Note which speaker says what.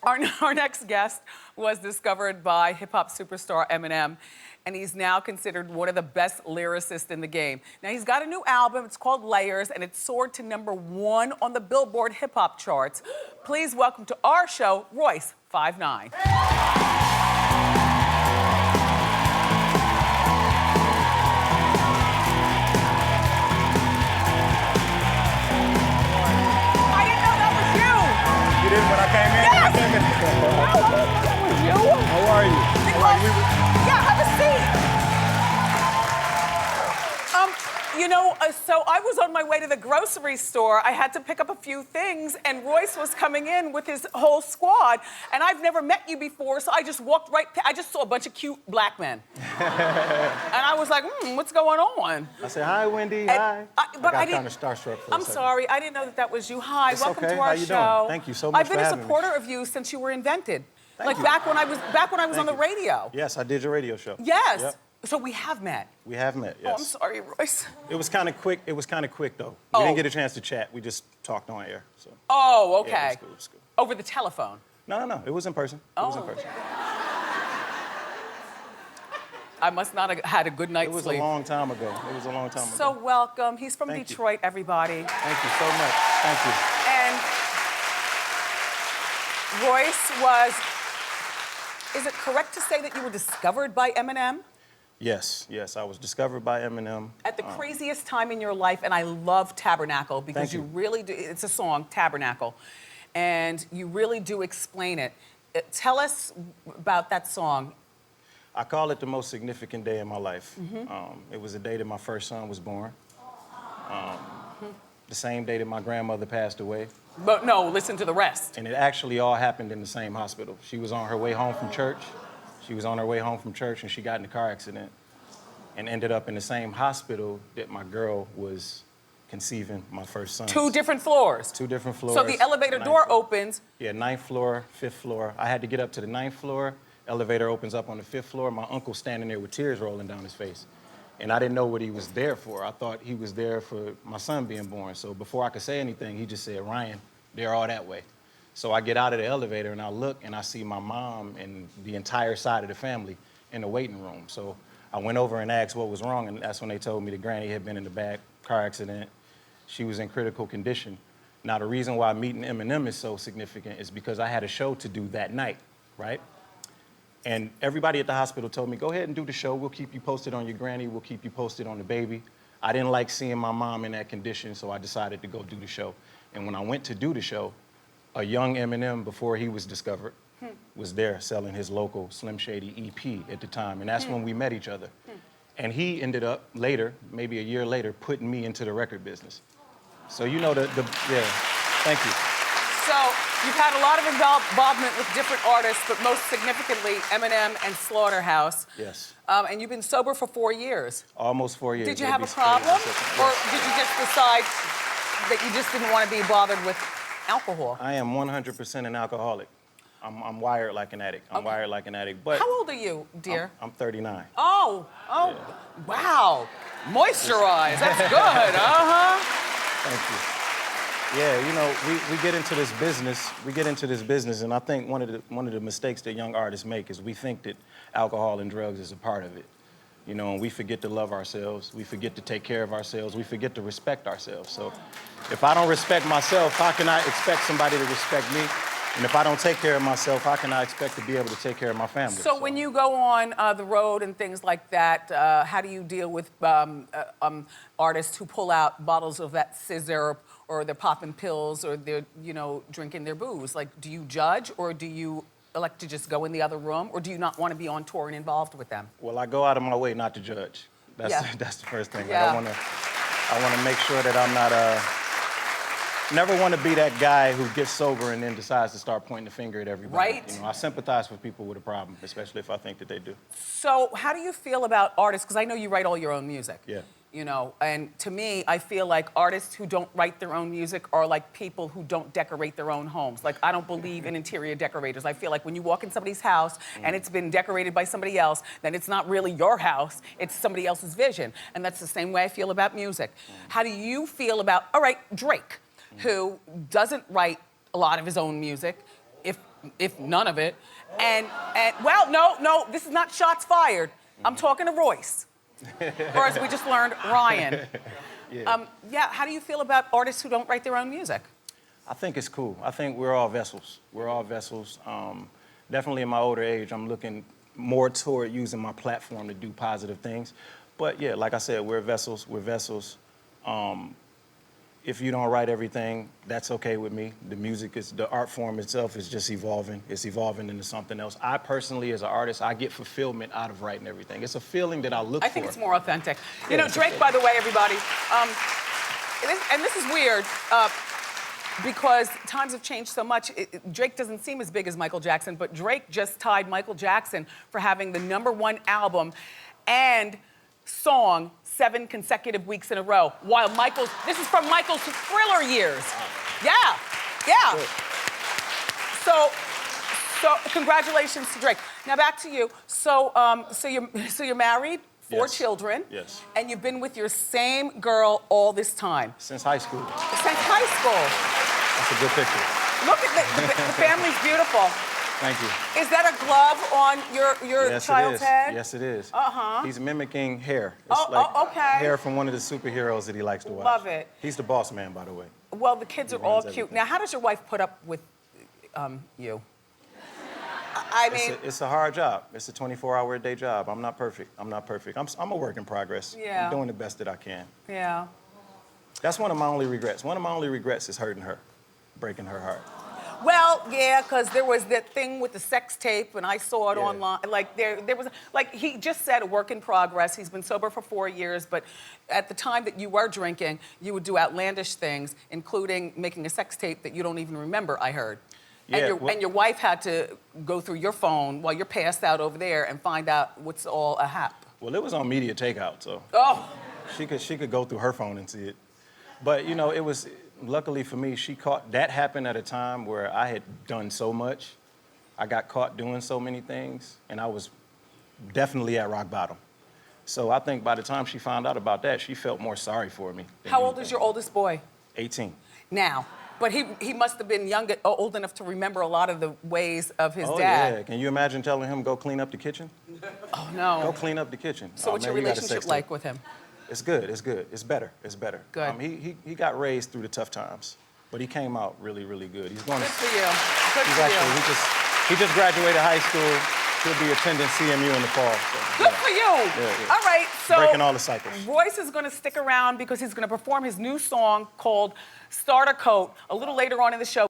Speaker 1: Our next guest was discovered by hip-hop superstar Eminem, and he's now considered one of the best lyricists in the game. Now, he's got a new album. It's called Layers, and it soared to #1 on the Billboard hip-hop charts. Please welcome to our show, Royce, 5'9".
Speaker 2: You did when I came in?
Speaker 1: Yes!
Speaker 2: I came in.
Speaker 1: That was you?
Speaker 2: How are you?
Speaker 1: Yeah, have a seat. So I was on my way to the grocery store. I had to pick up a few things, and Royce was coming in with his whole squad, and I've never met you before, so I just walked right I just saw a bunch of cute black men. And I was like, what's going on?
Speaker 2: I said, hi, Wendy,
Speaker 1: And
Speaker 2: hi.
Speaker 1: but I
Speaker 2: got
Speaker 1: didn't-
Speaker 2: kind of starstruck for a
Speaker 1: I'm
Speaker 2: second.
Speaker 1: sorry, I didn't know that was you. Hi,
Speaker 2: It's
Speaker 1: welcome
Speaker 2: okay.
Speaker 1: to our
Speaker 2: How you
Speaker 1: show.
Speaker 2: doing? Thank you so much
Speaker 1: I've been
Speaker 2: for
Speaker 1: a
Speaker 2: having me.
Speaker 1: supporter of you since you were invented.
Speaker 2: Thank you.
Speaker 1: back when I was on the
Speaker 2: you.
Speaker 1: radio.
Speaker 2: Yes, I did your radio show.
Speaker 1: Yes.
Speaker 2: Yep.
Speaker 1: So we have met.
Speaker 2: We have met, yes.
Speaker 1: Oh, I'm sorry, Royce.
Speaker 2: It was kind of quick. It was kind of quick, though.
Speaker 1: Oh.
Speaker 2: We didn't get a chance to chat. We just talked on air. So.
Speaker 1: Oh, okay.
Speaker 2: Yeah, it was cool, it was cool.
Speaker 1: Over the telephone.
Speaker 2: No. It was in person. It was in
Speaker 1: Oh.
Speaker 2: person.
Speaker 1: I must not have had a good night's
Speaker 2: It was
Speaker 1: sleep.
Speaker 2: a long time ago. It was a long time
Speaker 1: So
Speaker 2: ago.
Speaker 1: welcome. He's from
Speaker 2: Thank you.
Speaker 1: Detroit, everybody.
Speaker 2: Thank you so much. Thank you.
Speaker 1: And Royce was, is it correct to say that you were discovered by Eminem?
Speaker 2: Yes. I was discovered by Eminem.
Speaker 1: At the craziest time in your life, and I love Tabernacle because
Speaker 2: Thank
Speaker 1: you
Speaker 2: you.
Speaker 1: really do, it's a song, Tabernacle, and you really do explain it. Tell us about that song.
Speaker 2: I call it the most significant day in my life. It was the day that my first son was born. The same day that my grandmother passed away.
Speaker 1: But no, listen to the rest.
Speaker 2: And it actually all happened in the same hospital. She was on her way home from church. And she got in a car accident and ended up in the same hospital that my girl was conceiving my first son.
Speaker 1: 2 different floors.
Speaker 2: 2 different floors.
Speaker 1: So the elevator
Speaker 2: Ninth
Speaker 1: door
Speaker 2: floor.
Speaker 1: opens.
Speaker 2: Yeah, 9th floor, 5th floor. I had to get up to the 9th floor. Elevator opens up on the 5th floor. My uncle standing there with tears rolling down his face. And I didn't know what he was there for. I thought he was there for my son being born. So before I could say anything, he just said, Ryan, they're all that way. So I get out of the elevator and I look and I see my mom and the entire side of the family in the waiting room. So I went over and asked what was wrong, and that's when they told me that Granny had been in the back car accident. She was in critical condition. Now, the reason why meeting Eminem is so significant is because I had a show to do that night, right? And everybody at the hospital told me, go ahead and do the show. We'll keep you posted on your granny. We'll keep you posted on the baby. I didn't like seeing my mom in that condition, so I decided to go do the show. And when I went to do the show, a young Eminem, before he was discovered, was there selling his local Slim Shady EP at the time. And that's when we met each other. And he ended up later, maybe a year later, putting me into the record business. So you know yeah, thank you.
Speaker 1: So you've had a lot of involvement with different artists, but most significantly, Eminem and Slaughterhouse.
Speaker 2: Yes.
Speaker 1: And you've been sober for 4 years.
Speaker 2: Almost 4 years.
Speaker 1: Did you
Speaker 2: It'd
Speaker 1: have
Speaker 2: be
Speaker 1: a problem?
Speaker 2: crazy.
Speaker 1: Or did you just decide that you just didn't want to be bothered with alcohol?
Speaker 2: I am 100% an alcoholic. I'm wired like an addict. I'm wired like an addict. But
Speaker 1: How old are you, dear?
Speaker 2: I'm 39.
Speaker 1: Oh,
Speaker 2: Yeah.
Speaker 1: wow. Moisturize, that's good, uh-huh.
Speaker 2: Thank you. Yeah, you know, we get into this business. And I think one of the mistakes that young artists make is we think that alcohol and drugs is a part of it. You know, and we forget to love ourselves. We forget to take care of ourselves. We forget to respect ourselves. So if I don't respect myself, how can I expect somebody to respect me? And if I don't take care of myself, how can I expect to be able to take care of my family?
Speaker 1: So when you go on the road and things like that, how do you deal with artists who pull out bottles of that scissor, or they're popping pills, or they're, drinking their booze? Like, do you judge, or do you elect to just go in the other room, or do you not want to be on tour and involved with them?
Speaker 2: Well, I go out of my way not to judge. That's the first thing.
Speaker 1: Yeah.
Speaker 2: Like, I want to make sure that I'm not never want to be that guy who gets sober and then decides to start pointing the finger at everybody.
Speaker 1: Right.
Speaker 2: You know, I sympathize with people with a problem, especially if I think that they do.
Speaker 1: So how do you feel about artists? Because I know you write all your own music.
Speaker 2: Yeah.
Speaker 1: And to me, I feel like artists who don't write their own music are like people who don't decorate their own homes. Like, I don't believe in interior decorators. I feel like when you walk in somebody's house and it's been decorated by somebody else, then it's not really your house, it's somebody else's vision. And that's the same way I feel about music. How do you feel about, all right, Drake, who doesn't write a lot of his own music? If if none of it. And well, no, this is not shots fired. I'm talking to Royce. Or as we just learned, Ryan. Yeah, how do you feel about artists who don't write their own music?
Speaker 2: I think it's cool. I think we're all vessels. We're all vessels. Definitely in my older age, I'm looking more toward using my platform to do positive things. But yeah, like I said, we're vessels. We're vessels. If you don't write everything, that's okay with me. The music is, the art form itself is just evolving. It's evolving into something else. I personally, as an artist, I get fulfillment out of writing everything. It's a feeling that I look for.
Speaker 1: I think it's more authentic. You know, Drake, by the way, everybody, and this is weird, because times have changed so much. Drake doesn't seem as big as Michael Jackson, but Drake just tied Michael Jackson for having the #1 album and song 7 consecutive weeks in a row. While this is from Michael's Thriller years. Yeah. So congratulations to Drake. Now back to you. So you're married, 4 children.
Speaker 2: Yes.
Speaker 1: And you've been with your same girl all this time.
Speaker 2: Since high school.
Speaker 1: Since high school.
Speaker 2: That's a good picture.
Speaker 1: Look at the family's beautiful.
Speaker 2: Thank you.
Speaker 1: Is that a glove on your child's head?
Speaker 2: Yes, it is.
Speaker 1: Uh-huh.
Speaker 2: He's mimicking hair.
Speaker 1: Okay.
Speaker 2: Hair from one of the superheroes that he likes to watch.
Speaker 1: Love it.
Speaker 2: He's the boss man, by the way.
Speaker 1: Well, the kids are all cute.
Speaker 2: everything.
Speaker 1: Now, how does your wife put up with you? I mean,
Speaker 2: It's a hard job. It's a 24-hour-a-day job. I'm not perfect. I'm a work in progress.
Speaker 1: Yeah.
Speaker 2: I'm doing the best that I can.
Speaker 1: yeah.
Speaker 2: That's one of my only regrets. One of my only regrets is hurting her, breaking her heart.
Speaker 1: Well, yeah, because there was that thing with the sex tape, and I saw it
Speaker 2: Yeah.
Speaker 1: online. Like there was, like he just said, a work in progress. He's been sober for 4 years, but at the time that you were drinking, you would do outlandish things, including making a sex tape that you don't even remember. I heard.
Speaker 2: Yeah,
Speaker 1: And your wife had to go through your phone while you're passed out over there and find out what's all a hap.
Speaker 2: Well, it was on media takeout, so
Speaker 1: Oh,
Speaker 2: she could go through her phone and see it. But you know, it was luckily for me. She caught that happened at a time where I had done so much. I got caught doing so many things, and I was definitely at rock bottom. So I think by the time she found out about that, she felt more sorry for me.
Speaker 1: how old is your oldest boy
Speaker 2: 18.
Speaker 1: now? But he must have been old enough to remember a lot of the ways of his
Speaker 2: Oh
Speaker 1: dad.
Speaker 2: yeah, can you imagine telling him go clean up the kitchen?
Speaker 1: Oh no.
Speaker 2: Go clean up the kitchen.
Speaker 1: So what's your
Speaker 2: man, you got a
Speaker 1: relationship
Speaker 2: sex
Speaker 1: like
Speaker 2: tape.
Speaker 1: with him?
Speaker 2: It's good. It's good. It's better. It's better.
Speaker 1: Good.
Speaker 2: He got raised through the tough times, but he came out really, really good. He's going
Speaker 1: Good
Speaker 2: to.
Speaker 1: for you. Good
Speaker 2: He's
Speaker 1: for
Speaker 2: actually
Speaker 1: you.
Speaker 2: he just graduated high school. He'll be attending CMU in the fall. So,
Speaker 1: Good for you.
Speaker 2: Yeah.
Speaker 1: All right, so
Speaker 2: Breaking all the cycles.
Speaker 1: Royce is going to stick around because he's going to perform his new song called Starter Coat a little later on in the show.